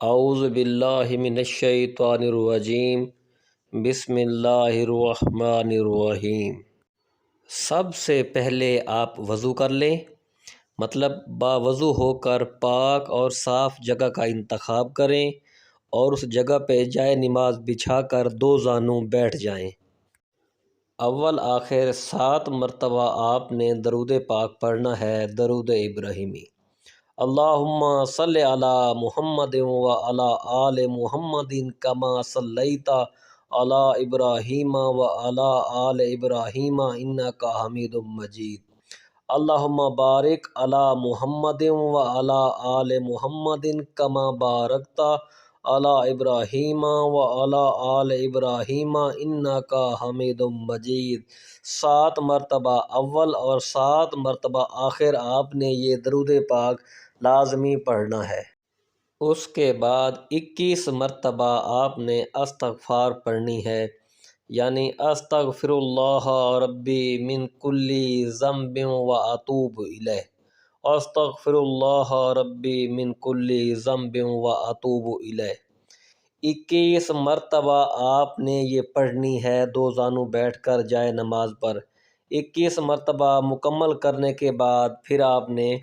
اعوذ باللہ من الشیطان الرجیم بسم اللہ الرحمن الرحیم۔ سب سے پہلے آپ وضو کر لیں، مطلب باوضو ہو کر پاک اور صاف جگہ کا انتخاب کریں اور اس جگہ پہ جائے نماز بچھا کر دو زانوں بیٹھ جائیں۔ اول آخر 7 مرتبہ آپ نے درود پاک پڑھنا ہے، درود ابراہیمی۔ اللہم صلی علی محمد و علی آل محمد کما صلیت علی ابراہیم و علی آل ابراہیم انک حمید مجید۔ اللہم بارک علی محمد و علی آل محمد کما بارکت علی ابراہیم و علی آل ابراہیم انک حمید مجید۔ 7 مرتبہ اول اور 7 مرتبہ آخر آپ نے یہ درود پاک لازمی پڑھنا ہے۔ اس کے بعد 21 مرتبہ آپ نے استغفار پڑھنی ہے، یعنی استغفر اللہ ربی من کل ذنب و اتوب الیہ، استغفر اللہ ربی من کل ذنب و اتوب الیہ۔ 21 مرتبہ آپ نے یہ پڑھنی ہے دو زانوں بیٹھ کر جائے نماز پر۔ 21 مرتبہ مکمل کرنے کے بعد پھر آپ نے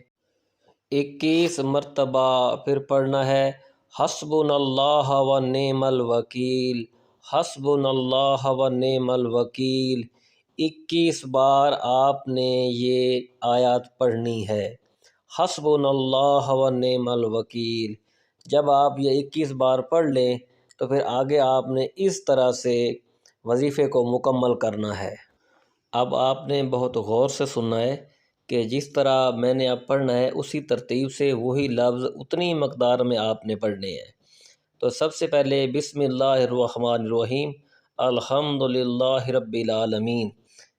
21 مرتبہ پھر پڑھنا ہے حسبنا اللہ و نعم الوکیل، حسبنا اللہ و نعم الوکیل۔ 21 بار آپ نے یہ آیات پڑھنی ہے، حسبنا اللہ و نعم الوکیل۔ جب آپ یہ 21 بار پڑھ لیں تو پھر آگے آپ نے اس طرح سے وظیفے کو مکمل کرنا ہے۔ اب آپ نے بہت غور سے سننا ہے کہ جس طرح میں نے اب پڑھنا ہے اسی ترتیب سے وہی لفظ اتنی مقدار میں آپ نے پڑھنے ہیں۔ تو سب سے پہلے بسم اللہ الرحمن الرحیم، الحمد للہ رب العالمین،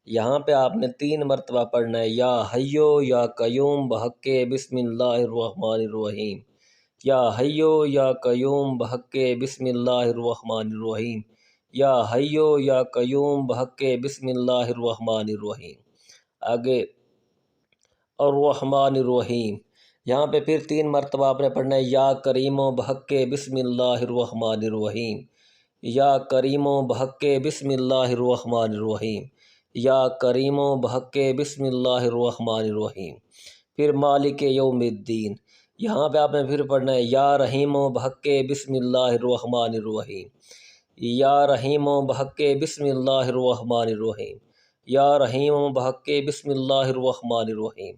یہاں پہ آپ نے 3 مرتبہ پڑھنا ہے، یا حیو یا قیوم بحق بسم اللہ الرحمن الرحیم، یا حیو یا قیوم بحق بسم اللہ الرحمن الرحیم، یا حیو یا قیوم بحق بسم اللہ الرحمن الرحیم۔ آگے الرحمن الرحیم، یہاں پہ پھر 3 مرتبہ آپ نے پڑھنا ہے، یا کریم و بحق بسم اللہ الرحمن الرحیم، یا کریم و بحق بسم اللہ الرحمن الرحیم، یا کریم و بحق بسم اللہ الرحمن الرحیم۔ پھر مالک یوم الدین، یہاں پہ آپ نے پھر پڑھنا ہے، یا رحیم و بحق بسم اللہ الرحمن الرحیم، یا رحیم و بحق بسم اللہ الرحمن الرحیم، یا رحیم و بحق بسم اللہ الرحمن الرحیم۔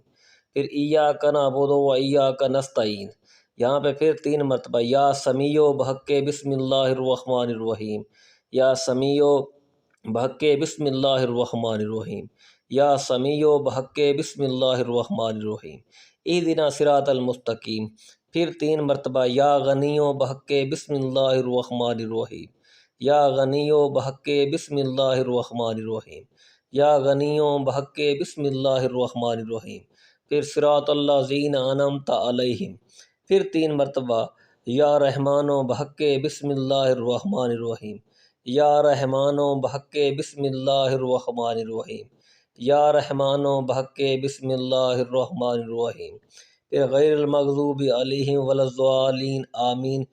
پھر ایاک نعبد و ایاک نستعین، یہاں پہ پھر 3 مرتبہ، یا سمیع بحق بسم اللہ الرحمن الرحیم، یا سمیع بحق بسم اللہ الرحمن الرحیم، یا سمیع بحق بسم اللہ الرحمن الرحیم۔ اہدنا صراط المستقیم، پھر 3 مرتبہ، یا غنی بحق بسم اللہ الرحمن الرحیم، یا غنی بحق بسم اللہ الرحمن الرحیم، یا غنی بحق بسم اللہ الرحمن الرحیم۔ پھر صراط الذین انعمت علیہم، پھر 3 مرتبہ، یا رحمان بحق بسم اللہ الرحمن الرحیم، یا رحمان بحق بسم اللہ الرحمن الرحیم، یا رحمان بحق بسم اللہ الرحمن الرحیم۔ پھر غیر المغضوب علیہم ولا الضالین آمین،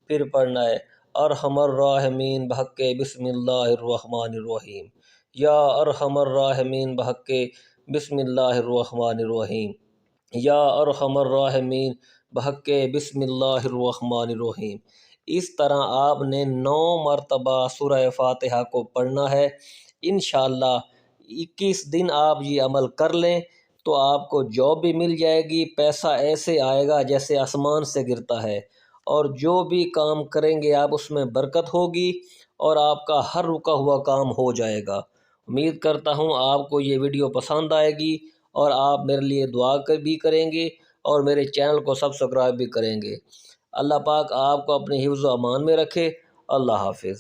پھر پڑھنا ہے ارحم الراحمین بحق بسم اللہ الرحمن الرحیم، یا ارحم الراحمین بحق بسم اللہ الرحمن الرحیم، یا ارحم الراحمین بحق بسم اللہ الرحمن الرحیم۔ اس طرح آپ نے 9 مرتبہ سورہ فاتحہ کو پڑھنا ہے۔ انشاءاللہ 21 دن آپ یہ عمل کر لیں تو آپ کو جاب بھی مل جائے گی، پیسہ ایسے آئے گا جیسے آسمان سے گرتا ہے، اور جو بھی کام کریں گے آپ اس میں برکت ہوگی اور آپ کا ہر رکا ہوا کام ہو جائے گا۔ امید کرتا ہوں آپ کو یہ ویڈیو پسند آئے گی اور آپ میرے لیے دعا بھی کریں گے اور میرے چینل کو سبسکرائب بھی کریں گے۔ اللہ پاک آپ کو اپنے حفظ و امان میں رکھے۔ اللہ حافظ۔